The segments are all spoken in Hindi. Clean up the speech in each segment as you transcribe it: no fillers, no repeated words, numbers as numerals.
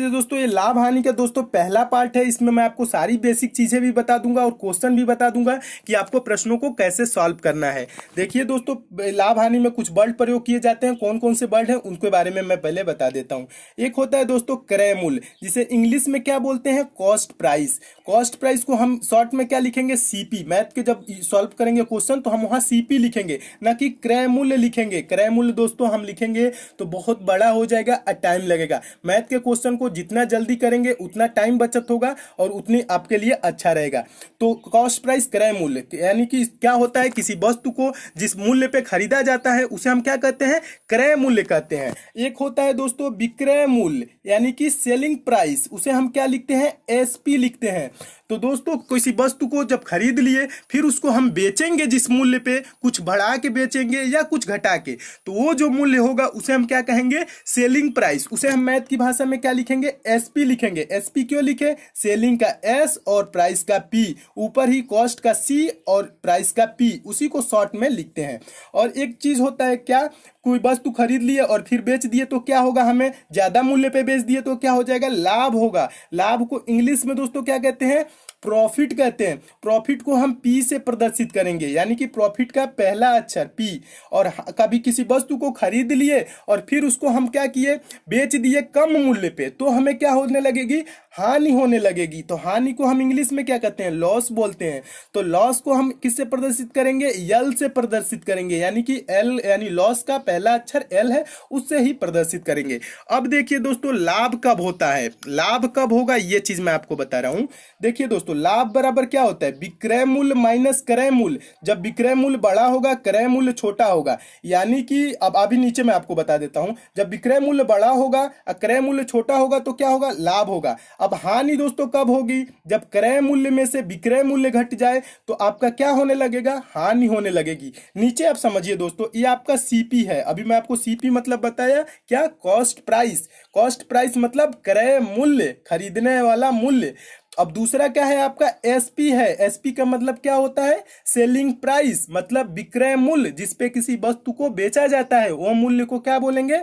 लीजिए दोस्तों, ये लाभ हानि का दोस्तों पहला पार्ट है। इसमें मैं आपको सारी बेसिक चीजें भी बता दूंगा और क्वेश्चन भी बता दूंगा कि आपको प्रश्नों को कैसे सॉल्व करना है। देखिए दोस्तों, लाभ हानि में कुछ वर्ड प्रयोग किए जाते हैं। कौन कौन से वर्ड हैं उनके बारे में मैं पहले बता देता हूं। एक होता है दोस्तों क्रय मूल्य, जिसे इंग्लिश में क्या बोलते हैं, कॉस्ट प्राइस। कॉस्ट प्राइस को हम शॉर्ट में क्या लिखेंगे, सीपी। मैथ के जब सॉल्व करेंगे क्वेश्चन तो हम वहां सीपी लिखेंगे, ना कि क्रय मूल्य लिखेंगे। क्रय मूल्य दोस्तों हम लिखेंगे तो बहुत बड़ा हो जाएगा और टाइम लगेगा। मैथ के क्वेश्चन को जितना जल्दी करेंगे उतना टाइम बचत होगा और उतनी आपके लिए अच्छा रहेगा। तो कॉस्ट प्राइस क्रय मूल्य यानी कि क्या होता है, किसी वस्तु को जिस मूल्य पे खरीदा जाता है उसे हम क्या कहते हैं, क्रय मूल्य कहते हैं। एक होता है दोस्तों विक्रय मूल्य यानी कि सेलिंग प्राइस, उसे हम क्या लिखते हैं, एसपी लिखते हैं। तो दोस्तों किसी वस्तु को जब खरीद लिए फिर उसको हम बेचेंगे जिस मूल्य पे, कुछ बढ़ा के बेचेंगे या कुछ घटा के, तो वो जो मूल्य होगा उसे हम क्या कहेंगे, सेलिंग प्राइस। उसे हम मैथ की भाषा में क्या लिखेंगे, एसपी लिखेंगे। एसपी क्यों लिखे, सेलिंग का एस और प्राइस का पी, ऊपर ही कॉस्ट का सी और प्राइस का पी, उसी को शॉर्ट में लिखते हैं। और एक चीज होता है क्या, कोई वस्तु खरीद लिए और फिर बेच दिए तो क्या होगा, हमें ज्यादा मूल्य पे बेच दिए तो क्या हो जाएगा, लाभ होगा। लाभ को इंग्लिश में दोस्तों क्या कहते हैं, प्रॉफिट कहते हैं। प्रॉफिट को हम पी से प्रदर्शित करेंगे, यानी कि प्रॉफिट का पहला अक्षर पी। और कभी किसी वस्तु को खरीद लिए और फिर उसको हम क्या किए, बेच दिए कम मूल्य पे, तो हमें क्या होने लगेगी, हानि होने लगेगी। तो हानि को हम इंग्लिश में क्या कहते हैं, लॉस बोलते हैं। तो लॉस को हम किससे प्रदर्शित करेंगे, यल से प्रदर्शित करेंगे, यानी कि एल, यानी लॉस का पहला अक्षर एल है, उससे ही प्रदर्शित करेंगे। अब देखिए दोस्तों, लाभ कब होता है, लाभ कब होगा ये चीज मैं आपको बता रहा हूं। देखिए दोस्तों, लाभ बराबर क्या होता है, विक्रय मूल्य माइनस क्रय मूल्य। जब विक्रय मूल्य बड़ा होगा क्रय मूल्य छोटा होगा, यानी कि अब अभी नीचे मैं आपको बता देता हूं, जब विक्रय मूल्य बड़ा होगा और क्रय मूल्य छोटा होगा तो क्या होगा, लाभ होगा। अब हानि दोस्तों कब होगी, जब क्रय मूल्य में से विक्रय मूल्य घट जाए तो आपका क्या होने लगेगा, हानि होने लगेगी। नीचे आप समझिए दोस्तों, ये आपका सीपी है। अभी मैं आपको सीपी मतलब बताया क्या, कॉस्ट प्राइस। कॉस्ट प्राइस मतलब क्रय मूल्य, खरीदने वाला मूल्य। अब दूसरा क्या है आपका, एसपी है। एसपी का मतलब क्या होता है, सेलिंग प्राइस, मतलब विक्रय मूल्य, जिसपे किसी वस्तु को बेचा जाता है वो मूल्य को क्या बोलेंगे,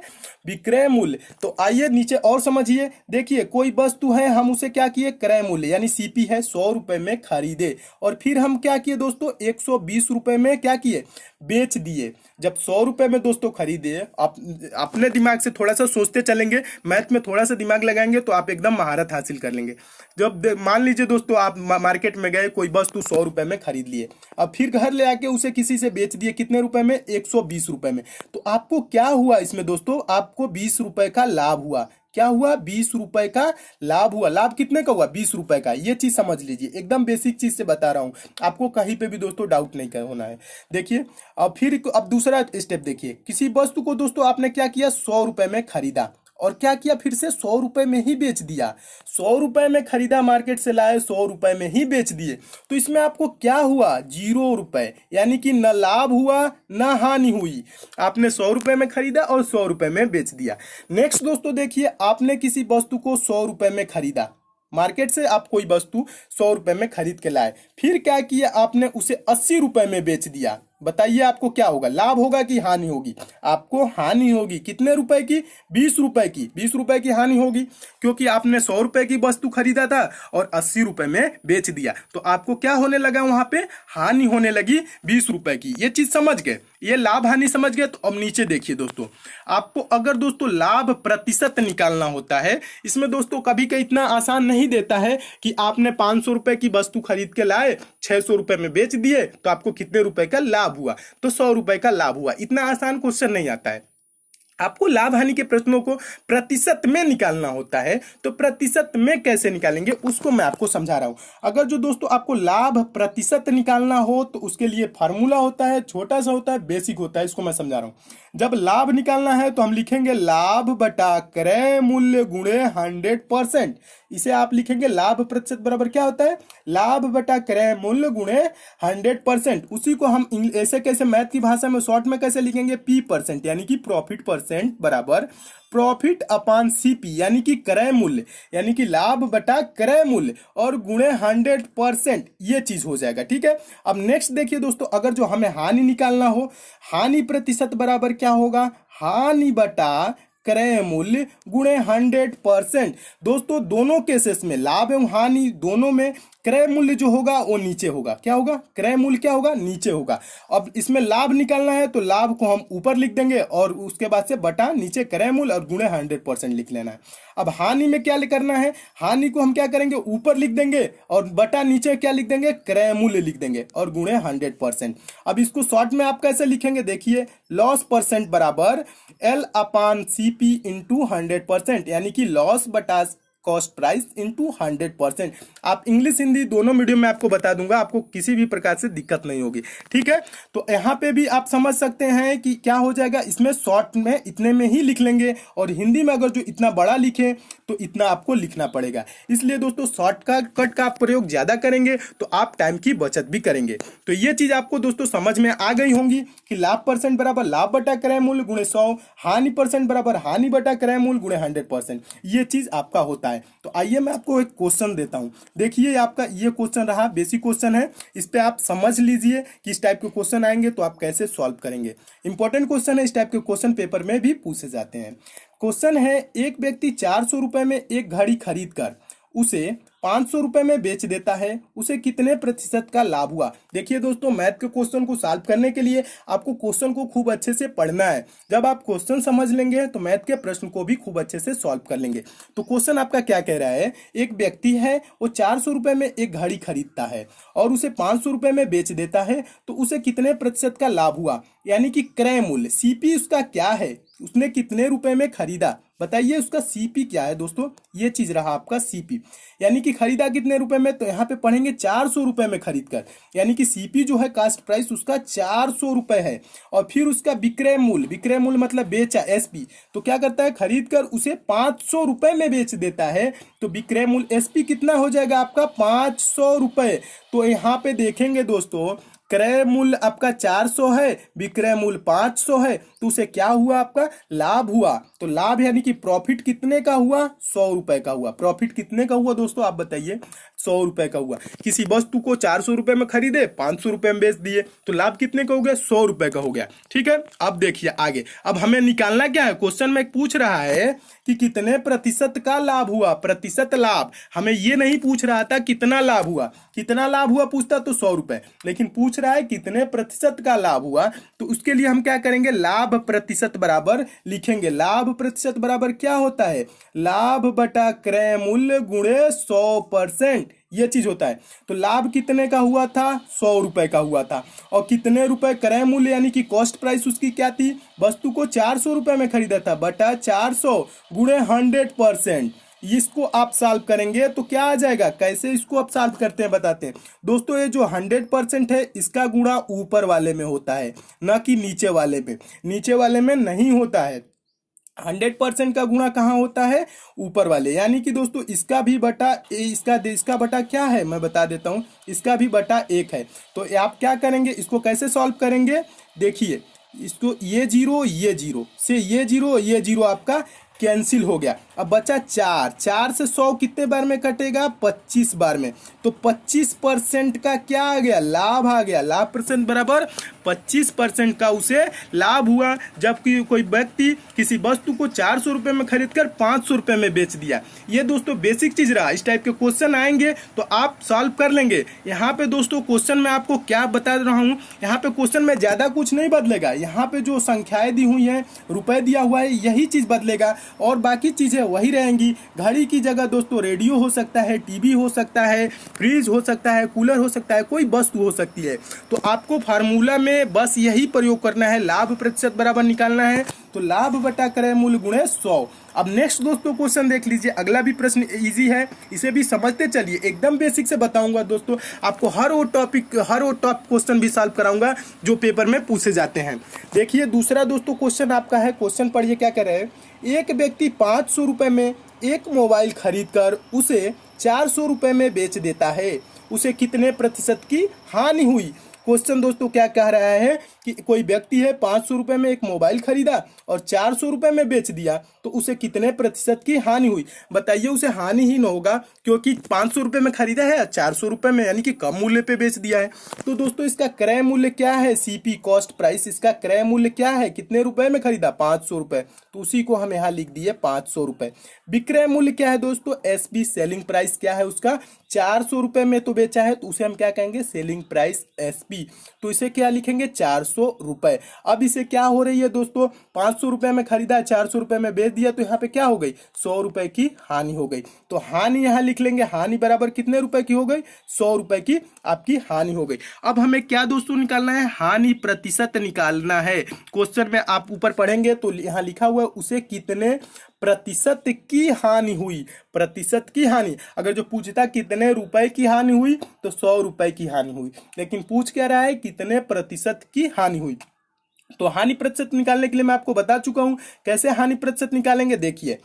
विक्रय मूल्य। तो आइए नीचे और समझिए। देखिए कोई वस्तु है, हम उसे क्या किए, क्रय मूल्य यानी सीपी है, 100 रुपए में खरीदे और फिर हम क्या किए दोस्तों, 120 रुपए में क्या किए, बेच दिए। जब 100 रुपए में दोस्तों खरीदे, आप अपने दिमाग से थोड़ा सा सोचते चलेंगे, मैथ में थोड़ा सा दिमाग लगाएंगे तो आप एकदम महारत हासिल कर लेंगे। जब मान लीजिए दोस्तों आप मार्केट में गए, कोई वस्तु 100 रुपए में खरीद लिए, अब फिर घर ले आके उसे किसी से बेच दिए, कितने रुपए में, 120 रुपए में। तो आपको क्या हुआ इसमें दोस्तों, आपको 20 रुपए का लाभ हुआ। क्या हुआ, 20 रुपए का लाभ हुआ। लाभ कितने का हुआ, 20 रुपए का। ये चीज समझ लीजिए, एकदम बेसिक चीज से बता रहा हूं, आपको कहीं पे भी दोस्तों डाउट नहीं होना है। देखिए अब दूसरा स्टेप देखिए, किसी वस्तु को दोस्तों आपने क्या किया, 100 रुपए में खरीदा और क्या किया, फिर से 100 रुपए में ही बेच दिया। 100 रुपए में खरीदा, मार्केट से लाए, 100 रुपए में ही बेच दिए। तो इसमें आपको क्या हुआ, 0 रुपए, यानी कि न लाभ हुआ न हानि हुई। आपने 100 रुपए में खरीदा और 100 रुपए में बेच दिया। नेक्स्ट दोस्तों देखिए, आपने किसी वस्तु को 100 रुपए में खरीदा, मार्केट से आप कोई वस्तु 100 रुपए में खरीद के लाए, फिर क्या किया, आपने उसे 80 रुपए में बेच दिया। बताइए आपको क्या होगा, लाभ होगा कि हानि होगी, आपको हानि होगी। कितने रुपए की, 20 रुपए की। 20 रुपए की हानि होगी क्योंकि आपने 100 रुपए की वस्तु खरीदा था और 80 रुपए में बेच दिया, तो आपको क्या होने लगा, वहां पे हानि होने लगी 20 रुपए की। ये चीज समझ गए, ये लाभ हानि समझ गए। तो अब नीचे देखिए दोस्तों, आपको अगर दोस्तों लाभ प्रतिशत निकालना होता है, इसमें दोस्तों कभी कभी इतना आसान नहीं देता है कि आपने 500 रुपए की वस्तु खरीद के लाए, 600 रुपए में बेच दिए, तो आपको कितने रुपए का लाभ हुआ, तो 100 रुपए का लाभ हुआ। इतना आसान क्वेश्चन नहीं आता है। आपको लाभ हानि के प्रश्नों को प्रतिशत में निकालना होता है। तो प्रतिशत में कैसे निकालेंगे उसको मैं आपको समझा रहा हूं। अगर जो दोस्तों आपको लाभ प्रतिशत निकालना हो तो उसके लिए फार्मूला होता है, छोटा सा होता है, बेसिक होता है। इसको मैं समझा रहा हूं। जब लाभ निकालना है तो हम लिखेंगे लाभ बटा क्रय मूल्य गुणे 100%। इसे आप लिखेंगे लाभ प्रतिशत बराबर क्या होता है, लाभ बटा क्रय मूल्य गुणे 100%। उसी को हम ऐसे कैसे मैथ की भाषा में शॉर्ट में कैसे लिखेंगे, P%, यानी कि प्रॉफिट परसेंट बराबर प्रॉफिट अपॉन सीपी, यानी कि क्रय मूल्य, यानी कि लाभ बटा क्रय मूल्य और गुणे 100%। ये चीज हो जाएगा, ठीक है। अब नेक्स्ट देखिए दोस्तों, अगर जो हमें हानि निकालना हो, हानि प्रतिशत बराबर क्या होगा, हानि बटा क्रय मूल्य गुणे 100%। दोस्तों दोनों केसेस में लाभ एवं हानि दोनों में क्रय मूल्य जो होगा वो नीचे होगा। क्या होगा? क्रय मूल्य क्या होगा? नीचे होगा। अब इसमें लाभ निकालना है तो लाभ को हम ऊपर लिख देंगे और उसके बाद से बटा नीचे क्रय मूल्य और गुणे 100% लिख लेना है। अब हानि में क्या करना है? हानि को हम क्या करेंगे? ऊपर लिख देंगे और बटा नीचे क्या लिख देंगे? क्रय मूल्य लिख देंगे और गुणे 100%। अब इसको शॉर्ट में आप कैसे लिखेंगे? देखिए, लॉस परसेंट बराबर L/CP इंटू 100%, यानी कि लॉस बटा कॉस्ट प्राइस इंटू 100%। आप इंग्लिश हिंदी दोनों मीडियम में आपको बता दूंगा, आपको किसी भी प्रकार से दिक्कत नहीं होगी। ठीक है, तो यहाँ पे भी आप समझ सकते हैं कि क्या हो जाएगा। इसमें शॉर्ट में इतने में ही लिख लेंगे और हिंदी में अगर जो इतना बड़ा लिखे तो इतना आपको लिखना पड़ेगा। इसलिए दोस्तों शॉर्ट का कट का आप प्रयोग ज्यादा करेंगे तो आप टाइम की बचत भी करेंगे। तो ये चीज आपको दोस्तों समझ में आ गई होंगी कि लाभ परसेंट बराबर लाभ बटा क्रय मूल्य गुणे 100, हानि परसेंट बराबर हानि बटा क्रय मूल्य गुणे 100%। ये चीज आपका होता है। तो आइए मैं आपको एक क्वेश्चन देता हूं। देखिए आपका ये क्वेश्चन रहा, बेसिक क्वेश्चन है। इस पे आप समझ लीजिए कि इस टाइप के क्वेश्चन आएंगे तो आप कैसे सॉल्व करेंगे। इंपॉर्टेंट क्वेश्चन है, इस टाइप के क्वेश्चन पेपर में भी पूछे जाते हैं। क्वेश्चन है, एक व्यक्ति 400 रुपए में एक घड़ी खरीद कर उसे 500 रुपए में बेच देता है, उसे कितने प्रतिशत का लाभ हुआ? देखिए दोस्तों, मैथ के क्वेश्चन को सॉल्व करने के लिए आपको क्वेश्चन को खूब अच्छे से पढ़ना है। जब आप क्वेश्चन समझ लेंगे तो मैथ के प्रश्न को भी खूब अच्छे से सॉल्व कर लेंगे। तो क्वेश्चन आपका क्या कह रहा है? एक व्यक्ति है, वो 400 रुपए में एक घड़ी खरीदता है और उसे 500 रुपए में बेच देता है, तो उसे कितने प्रतिशत का लाभ हुआ? यानी कि क्रय मूल्य सीपी उसका क्या है, उसने कितने रुपए में खरीदा, बताइए उसका सीपी क्या है दोस्तों। ये चीज रहा आपका सीपी, यानी कि खरीदा कितने रुपए में, तो यहाँ पे पढ़ेंगे 400 रुपए में खरीद कर, यानी कि सीपी जो है कास्ट प्राइस उसका 400 रुपए है। और फिर उसका विक्रय मूल्य, विक्रय मूल्य मतलब बेचा, एसपी, तो क्या करता है? खरीद कर उसे 500 रुपए में बेच देता है, तो विक्रय मूल्य एसपी कितना हो जाएगा आपका? 500 रुपए। तो यहाँ पे देखेंगे दोस्तों, क्रय मूल्य आपका 400 है, विक्रय मूल्य 500 है, तो उसे क्या हुआ? आपका लाभ हुआ। तो लाभ यानी कि प्रॉफिट कितने का हुआ? 100 रुपए का हुआ। प्रॉफिट कितने का हुआ दोस्तों, आप बताइए? 100 रुपए का हुआ। किसी वस्तु को 400 रुपए में खरीदे, 500 रुपए में बेच दिए, तो लाभ कितने का हो गया? 100 रुपए का हो गया। ठीक है, अब देखिए आगे। अब हमें निकालना क्या है? क्वेश्चन में पूछ रहा है कि कितने प्रतिशत का लाभ हुआ, प्रतिशत लाभ। हमें ये नहीं पूछ रहा था कितना लाभ हुआ, कितना लाभ हुआ पूछता तो 100 रुपए, लेकिन पूछ रहा है कितने प्रतिशत का लाभ हुआ। तो उसके लिए हम क्या करेंगे? लाभ प्रतिशत बराबर लिखेंगे। लाभ प्रतिशत बराबर क्या होता है? लाभ बटा क्रय मूल्य गुणे 100%, ये चीज होता है। तो लाभ कितने का हुआ था? 100 रुपए का हुआ था। और कितने रुपए क्रय मूल्य यानी कि कॉस्ट प्राइस उसकी क्या थी? वस्तु को 400 रुपए में खरीदा था, बटा 400 गुणे 100%। इसको आप सॉल्व करेंगे तो क्या आ जाएगा? कैसे इसको आप सॉल्व करते हैं बताते हैं दोस्तों। ये जो 100% है इसका गुणा ऊपर वाले में होता है, ना कि नीचे वाले में। नीचे वाले में नहीं होता है। 100% का गुणा कहाँ होता है? ऊपर वाले। यानी कि दोस्तों इसका भी बटा इसका बटा क्या है मैं बता देता हूं, इसका भी बटा 1 है। तो आप क्या करेंगे? इसको कैसे सॉल्व करेंगे? देखिए, इसको ये जीरो से ये जीरो आपका कैंसिल हो गया। अब बचा 4 से 100 कितने बार में कटेगा? 25 बार में। तो 25% का क्या आ गया? लाभ आ गया। लाभ परसेंट बराबर 25% का उसे लाभ हुआ। जबकि कोई व्यक्ति किसी वस्तु को 400 रुपए में खरीद कर 500 रुपए में बेच दिया। ये दोस्तों बेसिक चीज रहा। इस टाइप के क्वेश्चन आएंगे तो आप सॉल्व कर लेंगे। यहाँ पे दोस्तों क्वेश्चन में आपको क्या बता रहा हूँ, यहाँ पे क्वेश्चन में ज्यादा कुछ नहीं बदलेगा। यहाँ पे जो संख्याएं दी हुई है, रुपए दिया हुआ है, यही चीज बदलेगा और बाकी चीजें वही रहेंगी। घड़ी की जगह दोस्तों रेडियो हो सकता है, टीवी हो सकता है, फ्रिज हो सकता है, कूलर हो सकता है, कोई वस्तु हो सकती है। तो आपको फार्मूला में बस यही प्रयोग करना है, लाभ प्रतिशत बराबर निकालना है। तो लाभ बटा क्रय मूल्य गुणे 100। अब नेक्स्ट दोस्तों क्वेश्चन देख लीजिए। अगला भी प्रश्न इजी है, इसे भी समझते चलिए। एकदम बेसिक से बताऊंगा दोस्तों, आपको हर वो टॉप क्वेश्चन भी सॉल्व कराऊंगा जो पेपर में पूछे जाते हैं। देखिए दूसरा दोस्तों क्वेश्चन आपका है, क्वेश्चन पढ़िए क्या कह रहे हैं। एक व्यक्ति 500 रुपए में एक मोबाइल खरीद कर उसे 400 रुपए में बेच देता है, उसे कितने प्रतिशत की हानि हुई? क्वेश्चन दोस्तों क्या कह रहा है कि कोई व्यक्ति है 500 रुपए में एक मोबाइल खरीदा और 400 रुपए में बेच दिया, तो उसे कितने प्रतिशत की हानि हुई। बताइए, उसे हानि ही न होगा क्योंकि 500 रुपए में खरीदा है, 400 रुपए में यानी कि कम मूल्य पे बेच दिया है। तो दोस्तों इसका क्रय मूल्य क्या है, सीपी कॉस्ट प्राइस, इसका क्रय मूल्य क्या है, कितने रुपए में खरीदा, 500 रुपए, तो उसी को हम यहाँ लिख दिए 500 रुपए। विक्रय मूल्य क्या है दोस्तों, एसपी सेलिंग प्राइस क्या है उसका, 400 रुपए में तो बेचा है, तो उसे हम क्या कहेंगे, सेलिंग प्राइस एसपी, तो इसे क्या लिखेंगे, 400 रुपए। अब इसे क्या हो रही है दोस्तों, 500 रुपए में खरीदा, 400 रुपए में बेच दिया, तो यहाँ पे क्या हो गई, 100 रुपए की हानि हो गई। तो हानि यहाँ लिख लेंगे, हानि बराबर कितने रुपए की हो गई, 100 रुपए की आपकी हानि हो गई। अब हमें क्या दोस्तों निकालना है, हानि प्रतिशत निकालना है। क्वेश्चन में आप ऊपर पढ़ेंगे तो यहाँ लिखा हुआ है उसे कितने प्रतिशत की हानि हुई, प्रतिशत की हानि। अगर जो पूछता कितने रुपए की हानि हुई तो 100 रुपए की हानि हुई, लेकिन पूछ क्या रहा है, कितने प्रतिशत की हानि हुई। तो हानि प्रतिशत निकालने के लिए मैं आपको बता चुका हूं कैसे हानि प्रतिशत निकालेंगे। देखिए,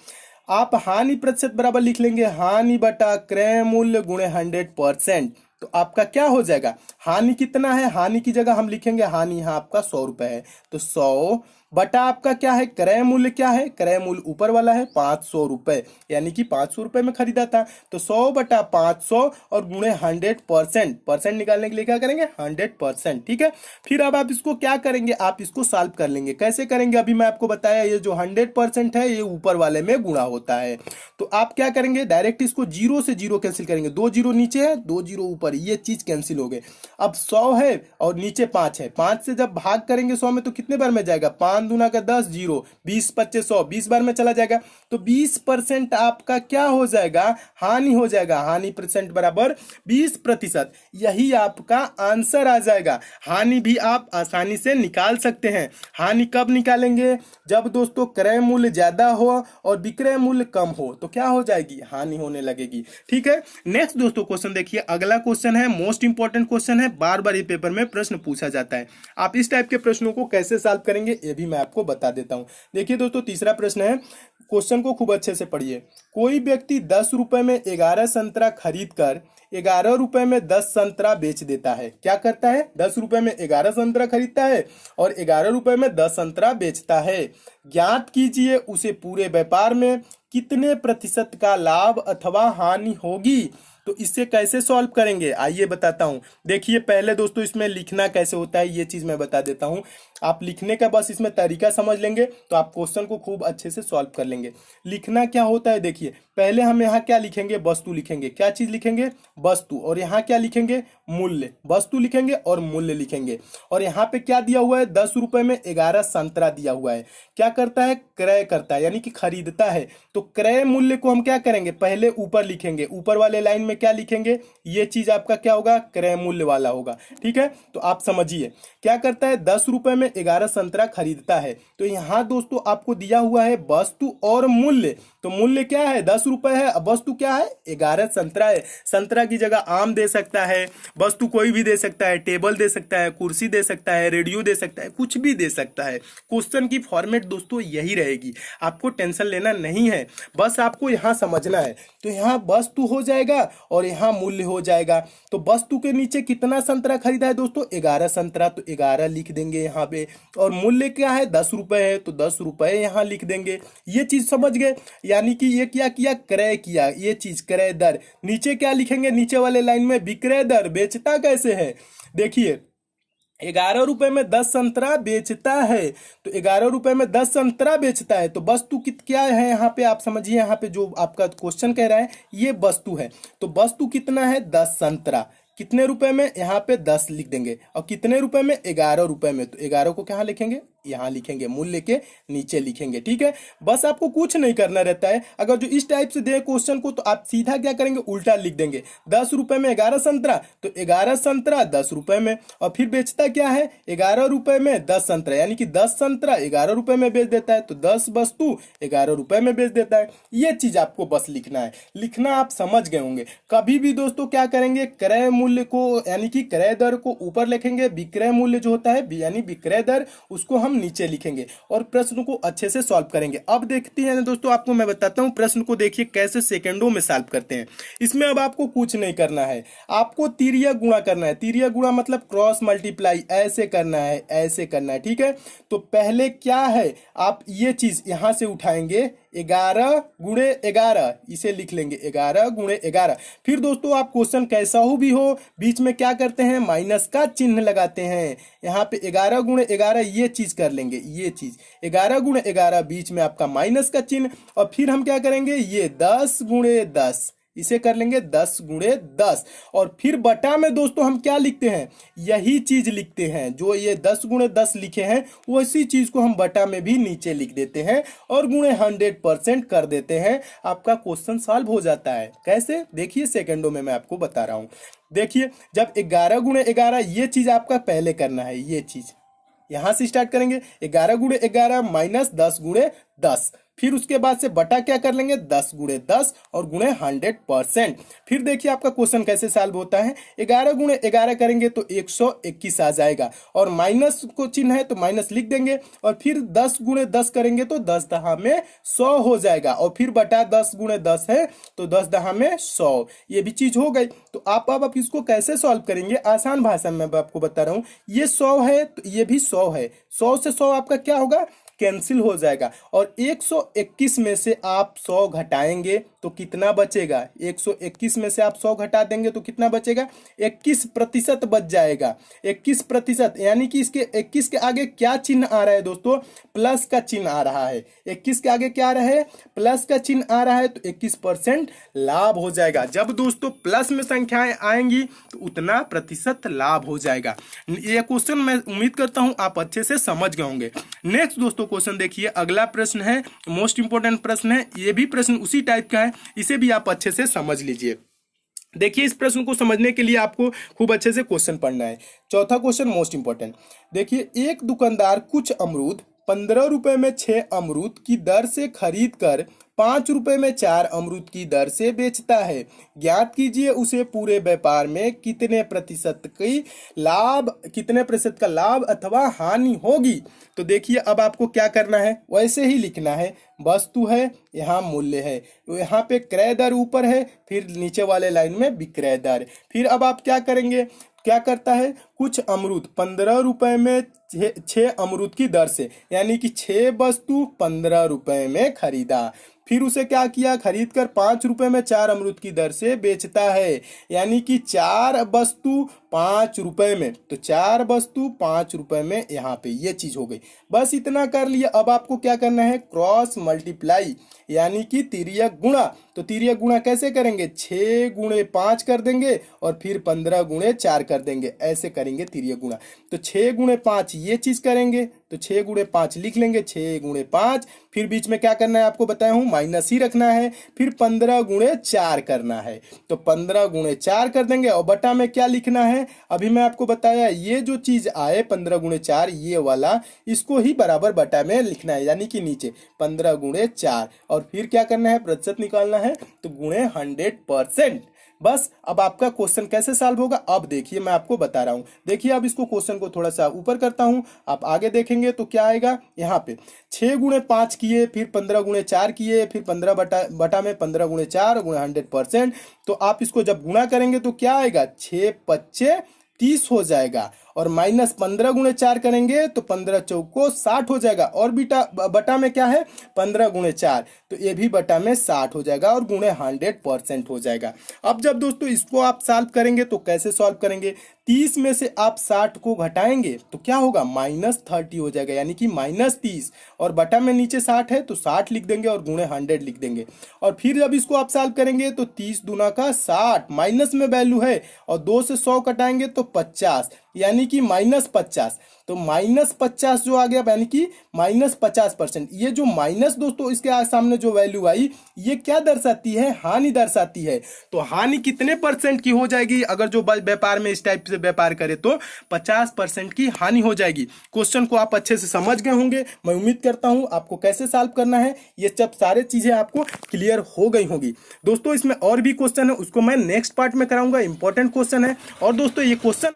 आप हानि प्रतिशत बराबर लिख लेंगे हानि बटा क्रय मूल्य गुणे 100%। तो आपका क्या हो जाएगा, हानि कितना है, हानि की जगह हम लिखेंगे, हानि यहाँ आपका 100 रुपए है, तो 100 बटा आपका क्या है, क्रय मूल्य क्या है, क्रय मूल्य ऊपर वाला है 500 रुपए, यानी कि 500 रुपए में खरीदा था, तो 100 बटा 500 और गुणे 100%, परसेंट निकालने के लिए क्या करेंगे, 100%। ठीक है, फिर अब आप इसको क्या करेंगे, आप इसको सॉल्व कर लेंगे। कैसे करेंगे, अभी मैं आपको बताया, ये जो 100% है ये ऊपर वाले में गुणा होता है। तो आप क्या करेंगे, डायरेक्ट इसको जीरो से जीरो कैंसिल करेंगे, 2 जीरो नीचे है, 2 जीरो ऊपर, ये चीज कैंसिल हो गए। अब 100 है और नीचे 5 है, 5 से जब भाग करेंगे 100 में तो कितने बार में जाएगा, 5 दूना का 10, जीरो, 20 25 100, 20 बार में चला जाएगा, तो 20% आपका क्या हो जाएगा, हानि हो जाएगा। हानि परसेंट बराबर 20%, यही आपका आंसर आ जाएगा। हानि भी आप आसानी से निकाल सकते हैं। हानि कब निकालेंगे, जब दोस्तों क्रय मूल्य ज्यादा हो और विक्रय मूल्य कम हो, तो क्या हो जाएगी, हानि होने लगेगी। ठीक है, नेक्स्ट दोस्तों क्वेश्चन देखिए, अगला क्वेश्चन है मोस्ट इंपॉर्टेंट क्वेश्चन है, बार बार ये पेपर में प्रश्न पूछा जाता है। आप इस टाइप के प्रश्नों को कैसे सॉल्व करेंगे ये भी मैं आपको बता देता हूं। देखिए दोस्तों, तीसरा प्रश्न है, क्वेश्चन को खूब अच्छे से पढ़िए। कोई व्यक्ति 10 रुपए में 11 संतरा खरीद कर 11 रुपए में 10 संतरा बेच देता है। क्या करता है, 10 रुपए में 11 संतरा खरीदता है और 11 रुपए में 10 संतरा बेचता है। ज्ञात कीजिए उसे पूरे व्यापार में कितने प्रतिशत का लाभ अथवा हानि होगी। तो इससे कैसे सॉल्व करेंगे, आइए बताता हूं। देखिए, पहले दोस्तों इसमें लिखना कैसे होता है ये चीज मैं बता देता हूं। आप लिखने का बस इसमें तरीका समझ लेंगे तो आप क्वेश्चन को खूब अच्छे से सॉल्व कर लेंगे। लिखना क्या होता है, देखिए पहले हम यहाँ क्या लिखेंगे, वस्तु लिखेंगे। क्या चीज लिखेंगे, वस्तु, और यहाँ क्या लिखेंगे, मूल्य। वस्तु लिखेंगे और मूल्य लिखेंगे। और यहाँ पे क्या दिया हुआ है, 10 रुपए में 11 संतरा दिया हुआ है। क्या करता है, क्रय करता है, यानी कि खरीदता है। तो क्रय मूल्य को हम क्या करेंगे, पहले ऊपर लिखेंगे, ऊपर वाले लाइन में क्या लिखेंगे, ये चीज आपका क्या होगा, क्रय मूल्य वाला होगा। ठीक है, तो आप समझिए क्या करता है, 10 रुपए में 11 संतरा खरीदता है। तो यहाँ दोस्तों आपको दिया हुआ है वस्तु और मूल्य। तो मूल्य क्या है, 10 रुपए है, अब वस्तु क्या है, 11 संतरा है। संतरा की जगह आम दे सकता है, वस्तु कोई भी दे सकता है, टेबल दे सकता है, कुर्सी दे सकता है, रेडियो दे सकता है, कुछ भी दे सकता है। क्वेश्चन की फॉर्मेट दोस्तों यही रहेगी, आपको टेंशन लेना नहीं है, बस आपको यहाँ समझना है। तो यहाँ वस्तु हो जाएगा और यहाँ मूल्य हो जाएगा। तो वस्तु के नीचे कितना संतरा खरीदा है दोस्तों, 11 संतरा, तो 11 लिख देंगे यहाँ पे। और मूल्य क्या है, 10 रुपए है, तो 10 रुपए यहाँ लिख देंगे। ये चीज समझ गए, यानी कि ये क्या किया, क्रय किया, ये चीज क्रय दर। नीचे क्या लिखेंगे, नीचे वाले लाइन में विक्रय दर, बेचता कैसे है। देखिए 11 रुपए में 10 संतरा बेचता है, तो 11 रुपए में 10 संतरा बेचता है। तो वस्तु क्या है यहाँ पे, आप समझिए, यहाँ पे जो आपका क्वेश्चन कह रहा है ये वस्तु है। तो वस्तु कितना है, 10 संतरा, कितने रुपए में, यहाँ पे 10 लिख देंगे। और कितने रुपए में, 11 रुपए में, तो 11 को कहाँ लिखेंगे, यहाँ लिखेंगे, मूल्य के नीचे लिखेंगे। ठीक है, बस आपको कुछ नहीं करना रहता है। अगर जो इस टाइप से दे क्वेश्चन को, तो आप सीधा क्या करेंगे, उल्टा लिख देंगे। 10 रुपए में 11 संतरा, तो 11 संतरा 10 रुपए में, और फिर बेचता क्या है, 11 रुपए में 10 संतरा, यानी कि 10 संतरा 11 रुपए में बेच देता है। तो 10 वस्तु 11 रुपए में बेच देता है। ये चीज आपको बस लिखना है, लिखना आप समझ गए होंगे। कभी भी दोस्तों क्या करेंगे, क्रय मूल्य को यानी कि क्रय दर को ऊपर लिखेंगे, विक्रय मूल्य जो होता है यानी विक्रय दर, उसको हम हम नीचे लिखेंगे और प्रश्न को अच्छे से सॉल्व करेंगे। अब देखते हैं दोस्तों, आपको मैं बताता हूं प्रश्न को, देखिए कैसे सेकंडों में सॉल्व करते हैं। इसमें अब आपको कुछ नहीं करना है, आपको तिर्यक गुणा करना है। तिर्यक गुणा मतलब क्रॉस मल्टीप्लाई, ऐसे करना है, ऐसे करना है, ठीक है। तो पहले क्या है, आप ये चीज यहां से उठाएंगे, 11 गुणे 11, इसे लिख लेंगे 11 गुणे 11। फिर दोस्तों आप क्वेश्चन कैसा हो भी हो, बीच में क्या करते हैं, माइनस का चिन्ह लगाते हैं। यहाँ पे 11 गुणे 11 ये चीज कर लेंगे, ये चीज 11 गुणे 11, बीच में आपका माइनस का चिन्ह। और फिर हम क्या करेंगे, ये 10 गुणे 10, इसे कर लेंगे 10 गुणे 10। और फिर बटा में दोस्तों हम क्या लिखते हैं, यही चीज लिखते हैं, जो ये 10 गुणे 10 लिखे हैं वैसी चीज को हम बटा में भी नीचे लिख देते हैं और गुणे 100% कर देते हैं। आपका क्वेश्चन सॉल्व हो जाता है। कैसे, देखिए सेकंडों में मैं आपको बता रहा हूं। देखिए जब 11 गुणे 11 ये चीज आपका पहले करना है, ये चीज यहां से स्टार्ट करेंगे, 11 गुणे 11 माइनस 10 गुणे 10। फिर उसके बाद से बटा क्या कर लेंगे, 10 गुणे 10 और गुणे 100%। फिर देखिए आपका क्वेश्चन कैसे सॉल्व होता है, 11 गुणे 11 करेंगे तो 121 आ जाएगा और माइनस को चिन्ह है तो माइनस लिख देंगे। और फिर 10 गुणे 10 करेंगे तो 10 दहा में 100 हो जाएगा। और फिर बटा 10 गुणे 10 है तो 10 दहा में 100, ये भी चीज हो गई। तो आप इसको कैसे सॉल्व करेंगे, आसान भाषा में मैं आपको बता रहा हूं। ये 100 है तो ये भी 100 है, 100 से 100 आपका क्या होगा, कैंसिल हो जाएगा। और 121 में से आप 100 घटाएंगे तो कितना बचेगा, 121 में से आप 100 घटा देंगे तो कितना बचेगा, 21% बच जाएगा। 21% यानी कि इसके 21 के आगे क्या चिन्ह आ रहा है दोस्तों, प्लस का चिन्ह आ रहा है। 21 के आगे क्या आ रहा है, प्लस का चिन्ह आ रहा है, तो 21% लाभ हो जाएगा। जब दोस्तों प्लस में संख्याएं आएंगी तो उतना प्रतिशत लाभ हो जाएगा। ये क्वेश्चन मैं उम्मीद करता हूं आप अच्छे से समझ गए होंगे। नेक्स्ट दोस्तों क्वेश्चन देखिए, अगला प्रश्न है मोस्ट इंपोर्टेंट प्रश्न है, ये भी प्रश्न उसी टाइप का है, इसे भी आप अच्छे से समझ लीजिए। देखिए इस प्रश्न को समझने के लिए आपको खूब अच्छे से क्वेश्चन पढ़ना है। चौथा क्वेश्चन मोस्ट इंपोर्टेंट, देखिए एक दुकानदार कुछ अमरूद 15 रुपए में 6 अमरूद की दर से खरीद कर 5 रुपए में 4 अमरूद की दर से बेचता है। ज्ञात कीजिए उसे पूरे व्यापार में कितने प्रतिशत का लाभ अथवा हानि होगी। तो देखिए अब आपको क्या करना है, वैसे ही लिखना है। वस्तु है, यहाँ मूल्य है, यहाँ पे क्रय दर ऊपर है, फिर नीचे वाले लाइन में विक्रय दर। फिर अब आप क्या करेंगे, क्या करता है, कुछ अमरूद 15 रुपए में 6 अमरूद की दर से, यानी कि 6 वस्तु 15 रुपए में खरीदा। फिर उसे क्या किया, खरीद कर 5 रुपए में 4 अमरूद की दर से बेचता है, यानी कि 4 वस्तु 5 रुपए में, तो 4 वस्तु 5 रुपए में, यहाँ पे ये चीज हो गई। बस इतना कर लिया। अब आपको क्या करना है, क्रॉस मल्टीप्लाई यानी कि तिर्यक गुणा। तो तिर्यक गुणा कैसे करेंगे, 6 गुणे 5 कर देंगे और फिर 15 गुणे 4 कर देंगे, ऐसे करेंगे तिर्यक गुणा। तो 6 गुणे 5 ये चीज करेंगे, तो 6 गुणे 5 लिख लेंगे, 6 गुणे 5। फिर बीच में क्या करना है आपको बताया हूं, माइनस ही रखना है। फिर 15 गुणे 4 करना है, तो 15 गुणे 4 कर देंगे। और बटा में क्या लिखना है, अभी मैं आपको बताया, ये जो चीज आए 15 गुणे 4 ये वाला, इसको ही बराबर बटा में लिखना है, यानी कि नीचे 15 गुणे 4। और फिर क्या करना है, प्रतिशत निकालना है, तो गुणे 100%। बस अब आपका क्वेश्चन कैसे सॉल्व होगा, अब देखिए मैं आपको बता रहा हूं। देखिए अब इसको क्वेश्चन को थोड़ा सा ऊपर करता हूं, आप आगे देखेंगे तो क्या आएगा, यहाँ पे 6 गुणे 5 किए, फिर 15 गुणे 4 किए, फिर 15 बटा में 15 गुणे 4 गुणे 100%। तो आप इसको जब गुणा करेंगे तो क्या आएगा, 6 5 30 हो जाएगा। और माइनस 15 गुणे 4 करेंगे तो 15 चौको 60 हो जाएगा। और बटा में क्या है, 15 गुणे 4, तो ये भी बटा में 60 हो जाएगा और गुणे 100% हो जाएगा। अब जब दोस्तों इसको आप सॉल्व करेंगे तो कैसे सॉल्व करेंगे, 30 में से आप 60 को घटाएंगे तो क्या होगा, -30 हो जाएगा, यानी कि -30। और बटा में नीचे 60 है तो 60 लिख देंगे और गुणे 100 लिख देंगे। और फिर जब इसको आप सॉल्व करेंगे तो 30 दूना का 60, माइनस में वैल्यू है, और 2 से 100 कटाएंगे तो 50, यानी कि -50। तो -50 जो आ गया, यानी कि -50%। ये जो माइनस दोस्तों इसके सामने जो वैल्यू आई, ये क्या दर्शाती है, हानि दर्शाती है। तो हानि कितने % की हो जाएगी, अगर जो व्यापार में इस टाइप से व्यापार करे तो 50% की हानि हो जाएगी। क्वेश्चन को आप अच्छे से समझ गए होंगे, मैं उम्मीद करता हूं आपको कैसे सॉल्व करना है ये सब सारे चीजें आपको क्लियर हो गई होंगी। दोस्तों इसमें और भी क्वेश्चन है, उसको मैं नेक्स्ट पार्ट में कराऊंगा, इंपॉर्टेंट क्वेश्चन है। और दोस्तों ये क्वेश्चन